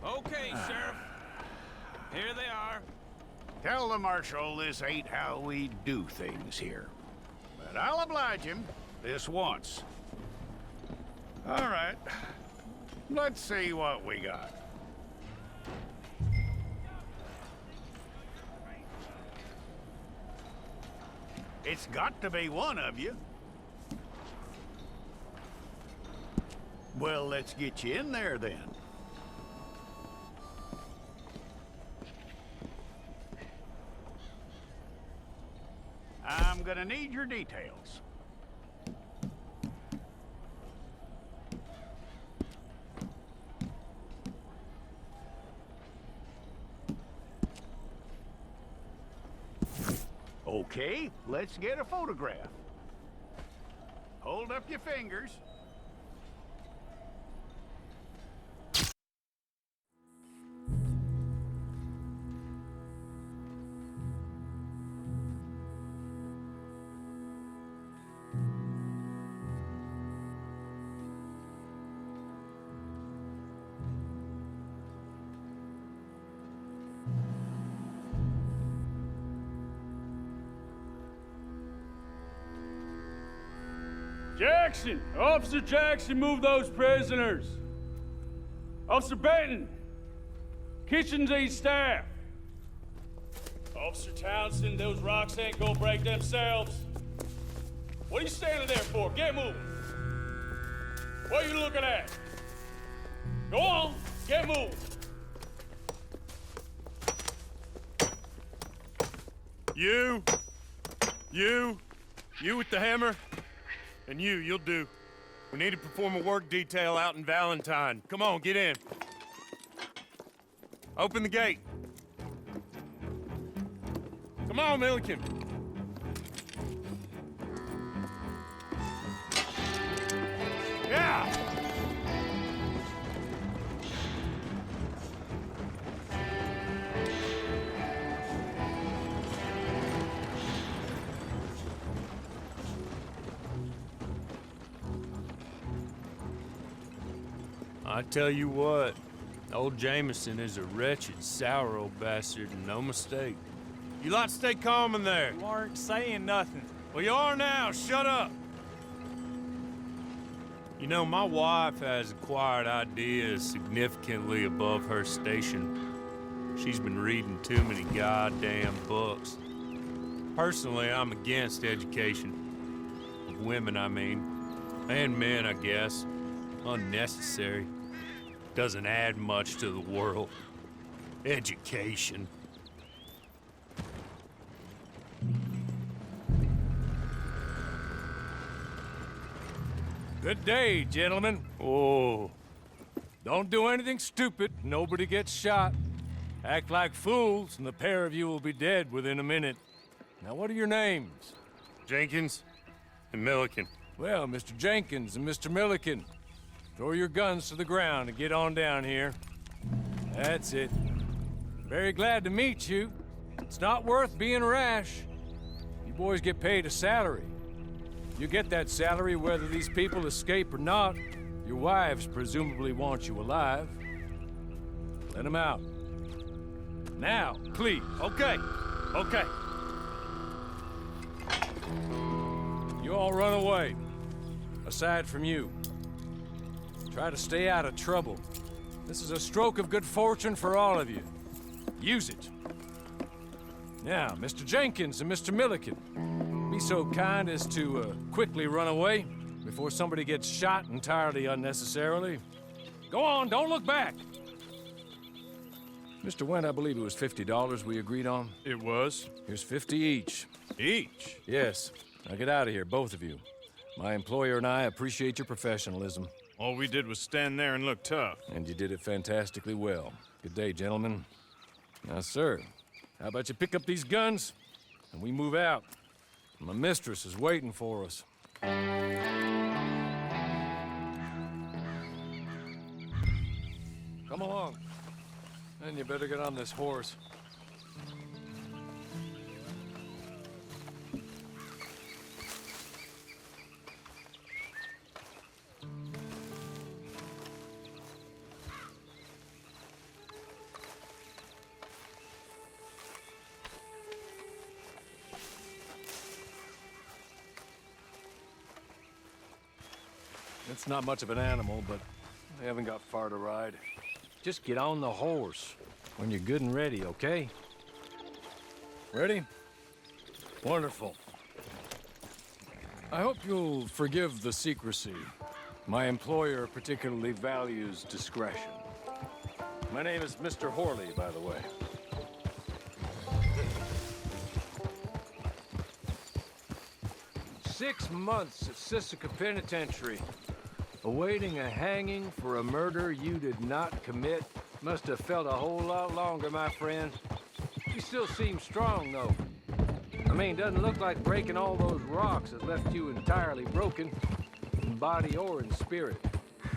Okay, Sheriff. Here they are. Tell the Marshal this ain't how we do things here. But I'll oblige him this once. All right. Let's see what we got. It's got to be one of you. Well, let's get you in there then. I'm gonna need your details. Okay, let's get a photograph. Hold up your fingers. Jackson! Officer Jackson, move those prisoners! Officer Benton! Kitchens aid staff! Officer Townsend, those rocks ain't gonna break themselves. What are you standing there for? Get moving! What are you looking at? Go on, get moving! You with the hammer? And you'll do. We need to perform a work detail out in Valentine. Come on, get in. Open the gate. Come on, Milliken. Yeah! I tell you what, old Jameson is a wretched, sour old bastard, and no mistake. You lot stay calm in there. You aren't saying nothing. Well, you are now. Shut up. You know, my wife has acquired ideas significantly above her station. She's been reading too many goddamn books. Personally, I'm against education. Of women, I mean. And men, I guess. Unnecessary. Doesn't add much to the world. Education. Good day, gentlemen. Oh. Don't do anything stupid. Nobody gets shot. Act like fools, and the pair of you will be dead within a minute. Now, what are your names? Jenkins and Milliken. Well, Mr. Jenkins and Mr. Milliken, throw your guns to the ground and get on down here. That's it. Very glad to meet you. It's not worth being rash. You boys get paid a salary. You get that salary whether these people escape or not. Your wives presumably want you alive. Let them out. Now, please. Okay. You all run away. Aside from you. Try to stay out of trouble. This is a stroke of good fortune for all of you. Use it. Now, Mr. Jenkins and Mr. Milliken, be so kind as to quickly run away before somebody gets shot entirely unnecessarily. Go on, don't look back. Mr. Wendt, I believe it was $50 we agreed on. It was. Here's 50 each. Each? Yes. Now get out of here, both of you. My employer and I appreciate your professionalism. All we did was stand there and look tough. And you did it fantastically well. Good day, gentlemen. Now, sir, how about you pick up these guns and we move out? My mistress is waiting for us. Come along. And you better get on this horse. It's not much of an animal, but they haven't got far to ride. Just get on the horse when you're good and ready, okay? Ready? Wonderful. I hope you'll forgive the secrecy. My employer particularly values discretion. My name is Mr. Horley, by the way. 6 months at Sisika Penitentiary, awaiting a hanging for a murder you did not commit. Must have felt a whole lot longer, my friend. You still seem strong, though. I mean, doesn't look like breaking all those rocks has left you entirely broken, in body or in spirit.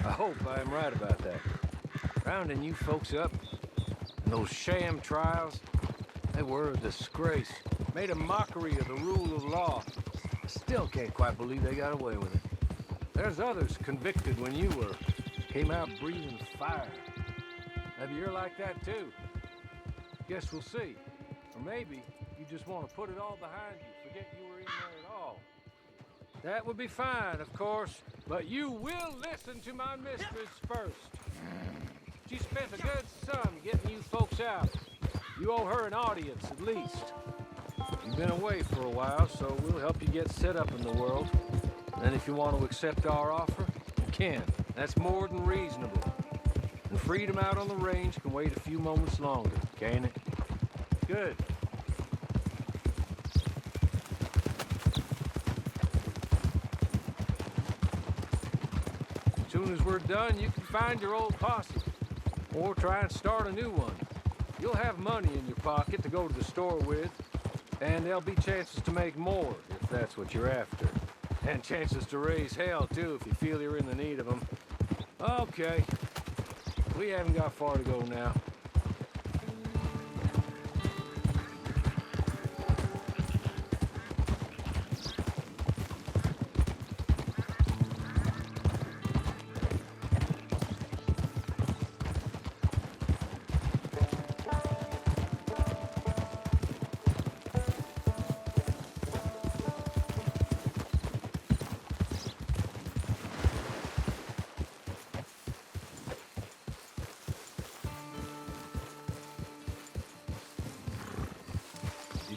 I hope I am right about that. Rounding you folks up, and those sham trials, they were a disgrace. Made a mockery of the rule of law. I still can't quite believe they got away with it. There's others convicted when you were. Came out breathing fire. Maybe you're like that too. Guess we'll see. Or maybe you just want to put it all behind you, forget you were in there at all. That would be fine, of course, but you will listen to my mistress first. She spent a good sum getting you folks out. You owe her an audience, at least. You've been away for a while, so we'll help you get set up in the world. And if you want to accept our offer, you can. That's more than reasonable. And freedom out on the range can wait a few moments longer, can't it? Good. As soon as we're done, you can find your old posse. Or try and start a new one. You'll have money in your pocket to go to the store with. And there'll be chances to make more, if that's what you're after. And chances to raise hell, too, if you feel you're in the need of them. Okay. We haven't got far to go now.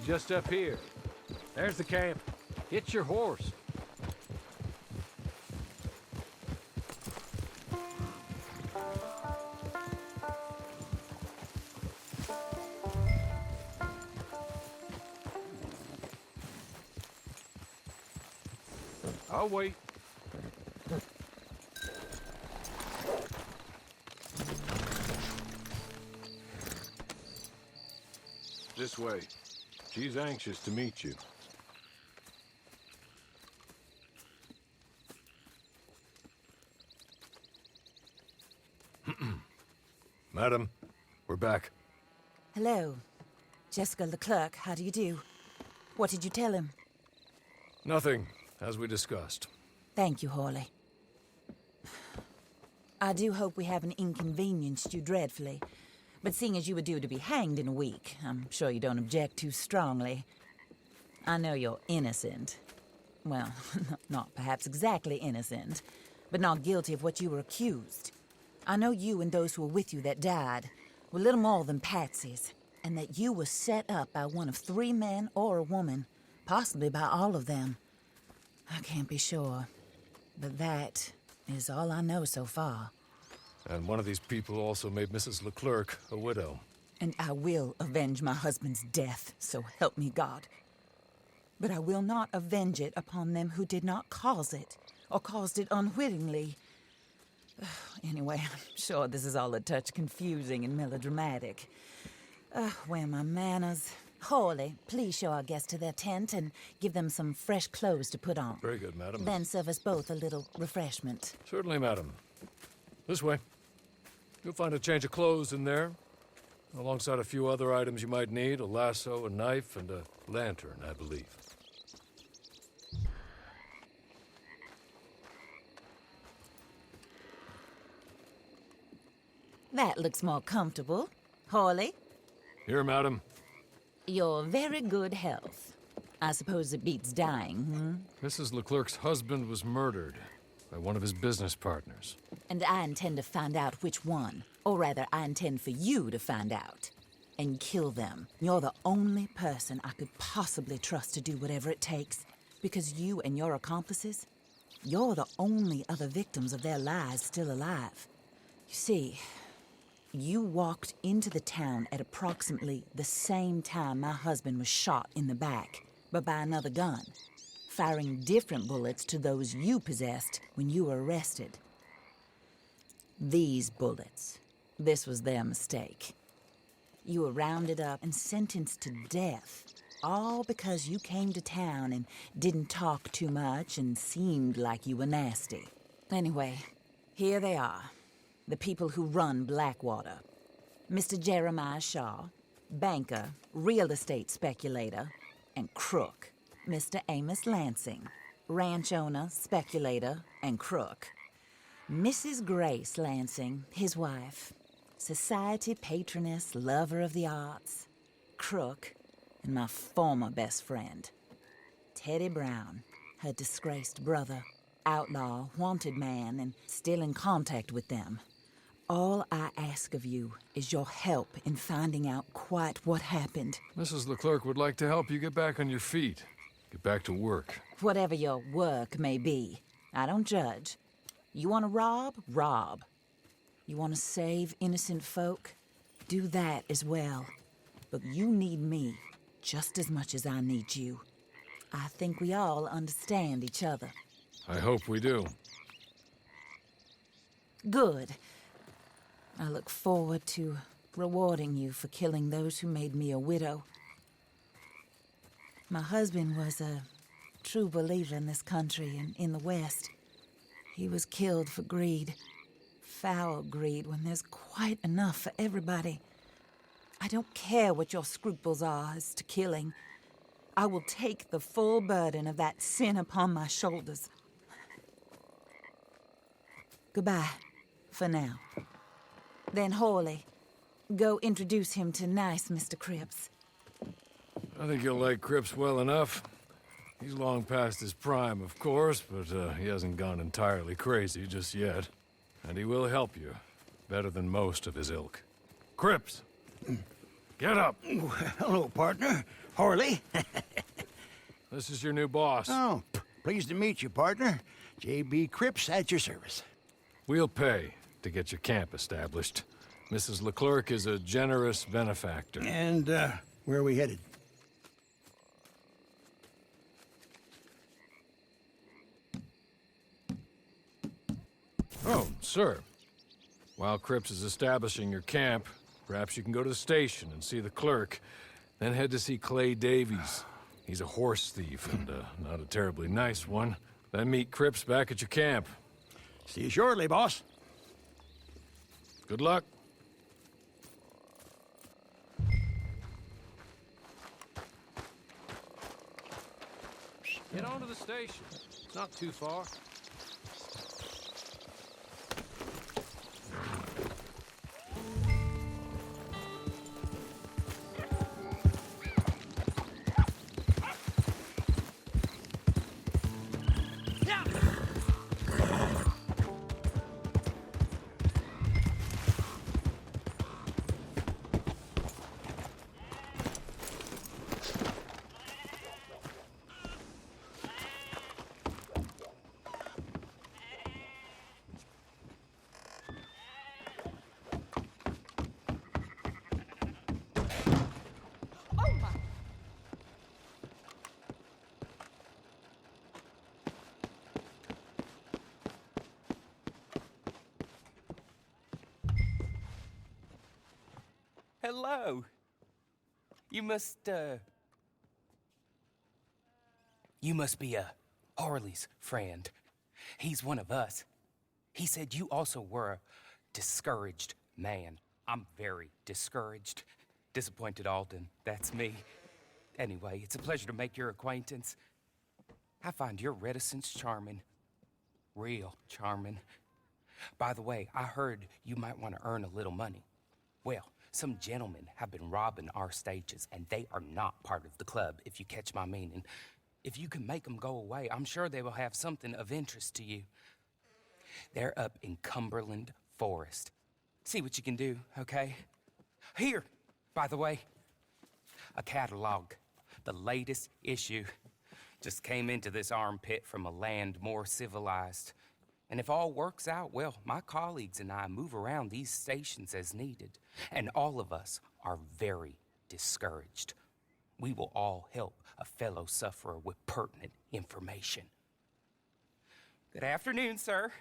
Just up here. There's the camp. Get your horse. I'll wait. This way. She's anxious to meet you. Madam, we're back. Hello. Jessica Leclerc, how do you do? What did you tell him? Nothing, as we discussed. Thank you, Horley. I do hope we haven't inconvenienced you dreadfully. But seeing as you were due to be hanged in a week, I'm sure you don't object too strongly. I know you're innocent. Well, not perhaps exactly innocent, but not guilty of what you were accused. I know you and those who were with you that died were little more than patsies, and that you were set up by one of 3 men or a woman, possibly by all of them. I can't be sure, but that is all I know so far. And one of these people also made Mrs. Leclerc a widow. And I will avenge my husband's death, so help me God. But I will not avenge it upon them who did not cause it, or caused it unwittingly. Anyway, I'm sure this is all a touch confusing and melodramatic. Where are my manners? Horley, please show our guests to their tent and give them some fresh clothes to put on. Very good, madam. Then serve us both a little refreshment. Certainly, madam. This way. You'll find a change of clothes in there, alongside a few other items you might need, a lasso, a knife, and a lantern, I believe. That looks more comfortable. Horley? Here, madam. Your very good health. I suppose it beats dying, Mrs. Leclerc's husband was murdered. by one of his business partners. And I intend to find out which one. Or rather, I intend for you to find out. And kill them. You're the only person I could possibly trust to do whatever it takes. Because you and your accomplices, you're the only other victims of their lies still alive. You see, you walked into the town at approximately the same time my husband was shot in the back, but by another gun, firing different bullets to those you possessed when you were arrested. These bullets, this was their mistake. You were rounded up and sentenced to death, all because you came to town and didn't talk too much and seemed like you were nasty. Anyway, here they are, the people who run Blackwater. Mr. Jeremiah Shaw, banker, real estate speculator, and crook. Mr. Amos Lansing, ranch owner, speculator, and crook. Mrs. Grace Lansing, his wife, society patroness, lover of the arts, crook, and my former best friend. Teddy Brown, her disgraced brother, outlaw, wanted man, and still in contact with them. All I ask of you is your help in finding out quite what happened. Mrs. Leclerc would like to help you get back on your feet. Get back to work. Whatever your work may be, I don't judge. You want to rob? Rob. You want to save innocent folk? Do that as well. But you need me just as much as I need you. I think we all understand each other. I hope we do. Good. I look forward to rewarding you for killing those who made me a widow. My husband was a true believer in this country and in the West. He was killed for greed. Foul greed when there's quite enough for everybody. I don't care what your scruples are as to killing. I will take the full burden of that sin upon my shoulders. Goodbye, for now. Then Hawley, go introduce him to nice Mr. Cripps. I think you'll like Cripps well enough. He's long past his prime, of course, but he hasn't gone entirely crazy just yet. And he will help you, better than most of his ilk. Cripps! Get up! Hello, partner. Harley. This is your new boss. Oh, pleased to meet you, partner. J.B. Cripps at your service. We'll pay to get your camp established. Mrs. Leclerc is a generous benefactor. And, where are we headed? Oh, sir. While Cripps is establishing your camp, perhaps you can go to the station and see the clerk, then head to see Clay Davies. He's a horse thief and not a terribly nice one. Then meet Cripps back at your camp. See you shortly, boss. Good luck. Get on to the station. It's not too far. Hello. You must be Harley's friend. He's one of us. He said you also were a discouraged man. I'm very discouraged. Disappointed Alden, that's me. Anyway, it's a pleasure to make your acquaintance. I find your reticence charming. Real charming. By the way, I heard you might want to earn a little money. Well, some gentlemen have been robbing our stages, and they are not part of the club, if you catch my meaning. If you can make them go away, I'm sure they will have something of interest to you. They're up in Cumberland Forest. See what you can do, okay? Here, by the way, a catalog. The latest issue. Just came into this armpit from a land more civilized. And if all works out, well, my colleagues and I move around these stations as needed. And all of us are very discouraged. We will all help a fellow sufferer with pertinent information. Good afternoon, sir.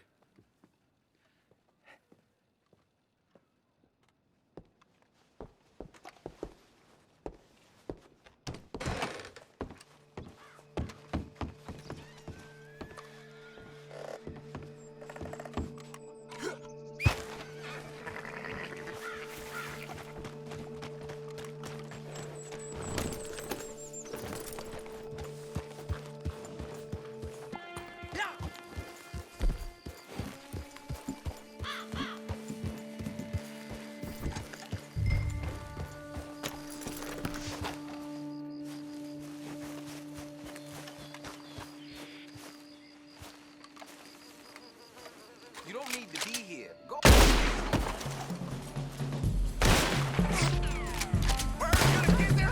You don't need to be here. Go. We're gonna get their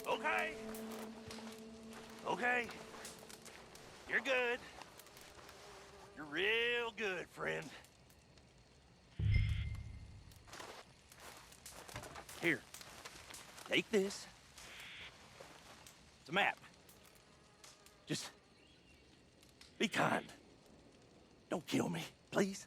Okay. Okay. You're good. You're real good, friend. Here. Take this. It's a map. Just be kind. Don't kill me, please.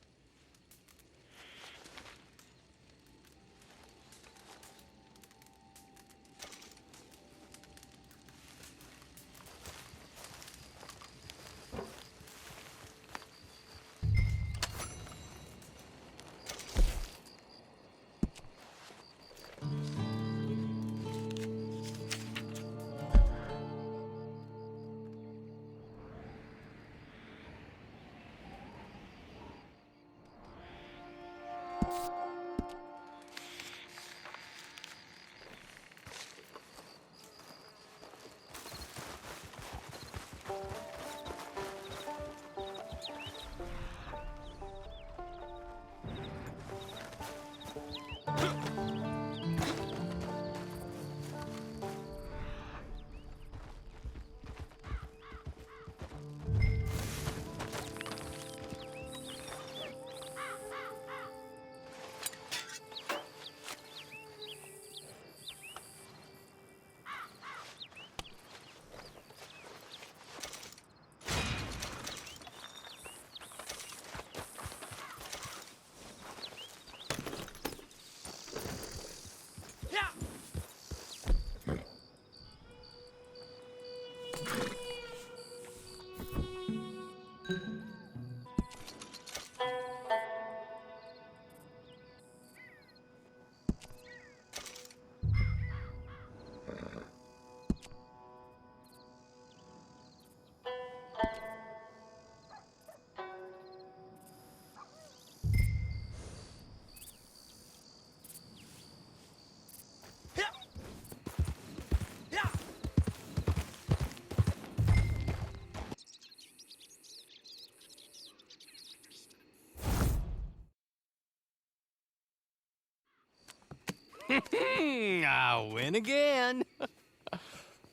I win again.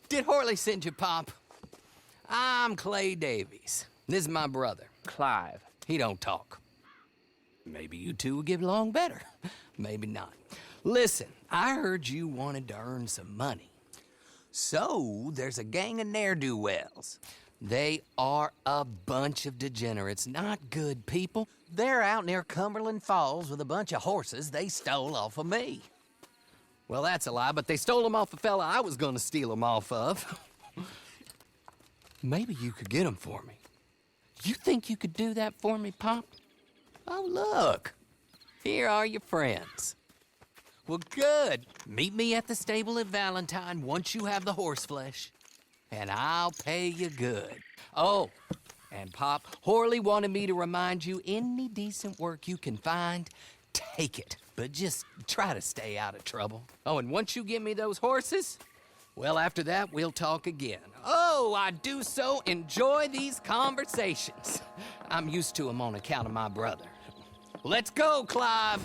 Did Horley send you, Pop? I'm Clay Davies. This is my brother, Clive. He don't talk. Maybe you two will get along better. Maybe not. Listen, I heard you wanted to earn some money. So, there's a gang of ne'er-do-wells. They are a bunch of degenerates, not good people. They're out near Cumberland Falls with a bunch of horses they stole off of me. Well, that's a lie, but they stole them off a fella I was gonna steal them off of. Maybe you could get them for me. You think you could do that for me, Pop? Oh, look. Here are your friends. Well, good. Meet me at the stable at Valentine once you have the horse flesh, and I'll pay you good. Oh, and Pop, Horley wanted me to remind you, any decent work you can find, take it. But just try to stay out of trouble. Oh, and once you give me those horses, well, after that, we'll talk again. Oh, I do so enjoy these conversations. I'm used to them on account of my brother. Let's go, Clive.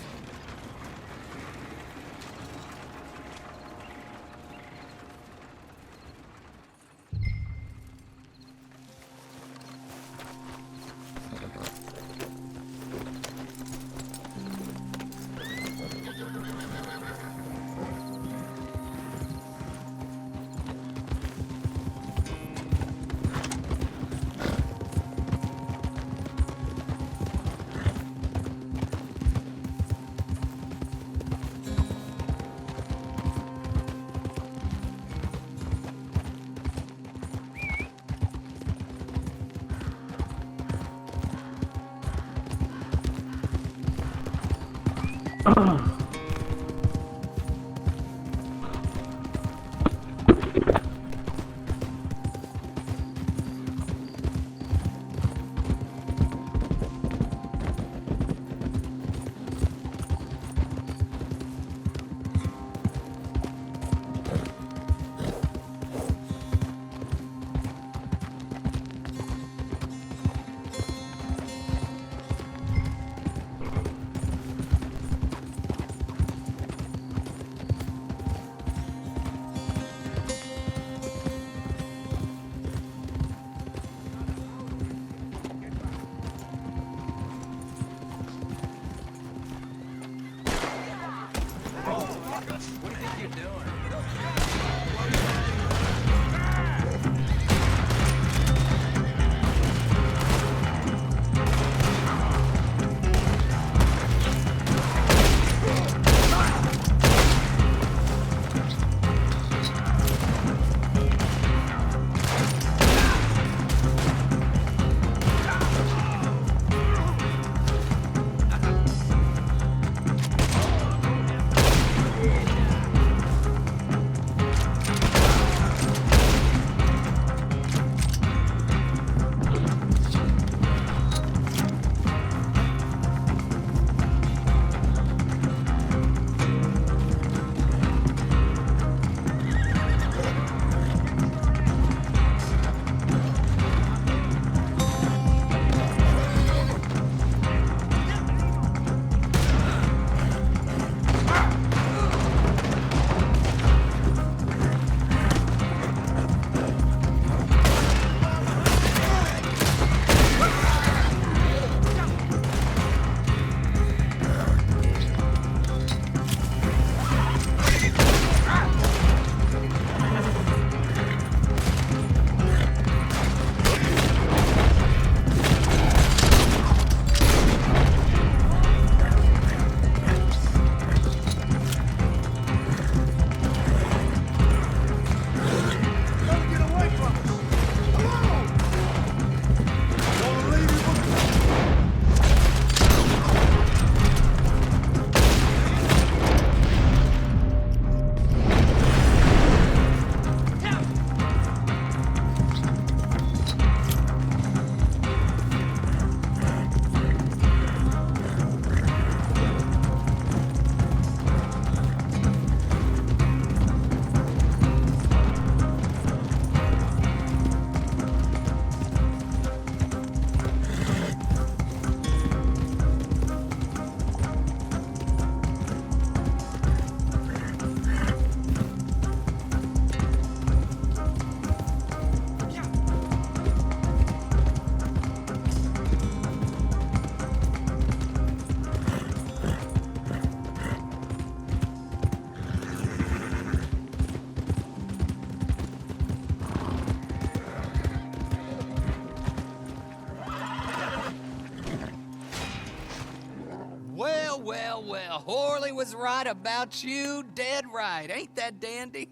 well, well. Horley was right about you, dead right. Ain't that dandy?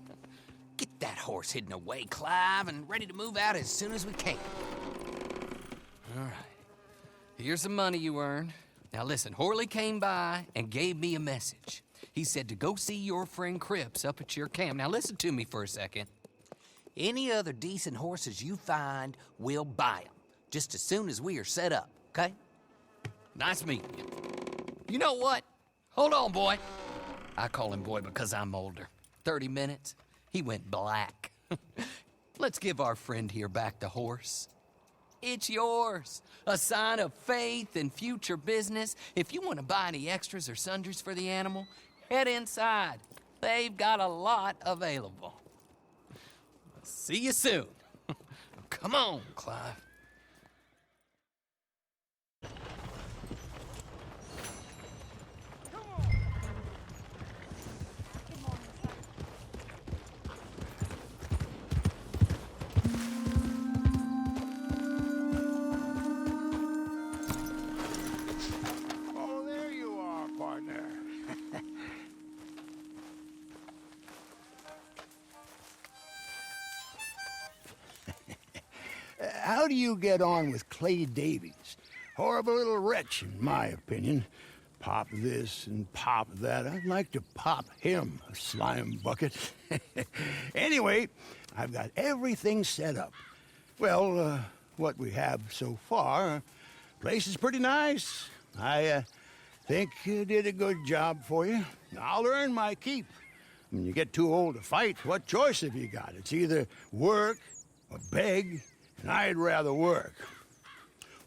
Get that horse hidden away, Clive, and ready to move out as soon as we can. All right. Here's the money you earned. Now listen, Horley came by and gave me a message. He said to go see your friend Cripps up at your camp. Now listen to me for a second. Any other decent horses you find, we'll buy them. Just as soon as we are set up, okay? Nice meeting you. You know what? Hold on, boy. I call him boy because I'm older. 30 minutes, he went black. Let's give our friend here back the horse. It's yours. A sign of faith and future business. If you want to buy any extras or sundries for the animal, head inside. They've got a lot available. See you soon. Come on, Clive. Oh, there you are, partner. How do you get on with Clay Davies? Horrible little wretch, in my opinion. Pop this and pop that. I'd like to pop him, a slime bucket. Anyway, I've got everything set up. Well, what we have so far, place is pretty nice. I think you did a good job for you. I'll earn my keep. When you get too old to fight, what choice have you got? It's either work or beg, and I'd rather work.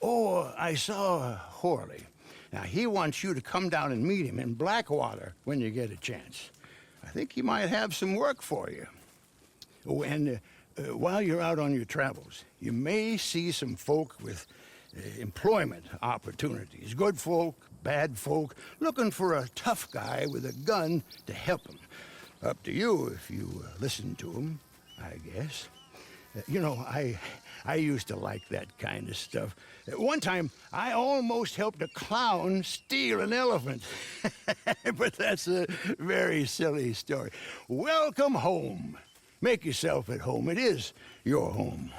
Oh, I saw Horley. Now, he wants you to come down and meet him in Blackwater when you get a chance. I think he might have some work for you. Oh, and while you're out on your travels, you may see some folk with employment opportunities. Good folk, bad folk, looking for a tough guy with a gun to help them. Up to you if you listen to them, I guess. You know, I used to like that kind of stuff. One time, I almost helped a clown steal an elephant. But that's a very silly story. Welcome home. Make yourself at home. It is your home.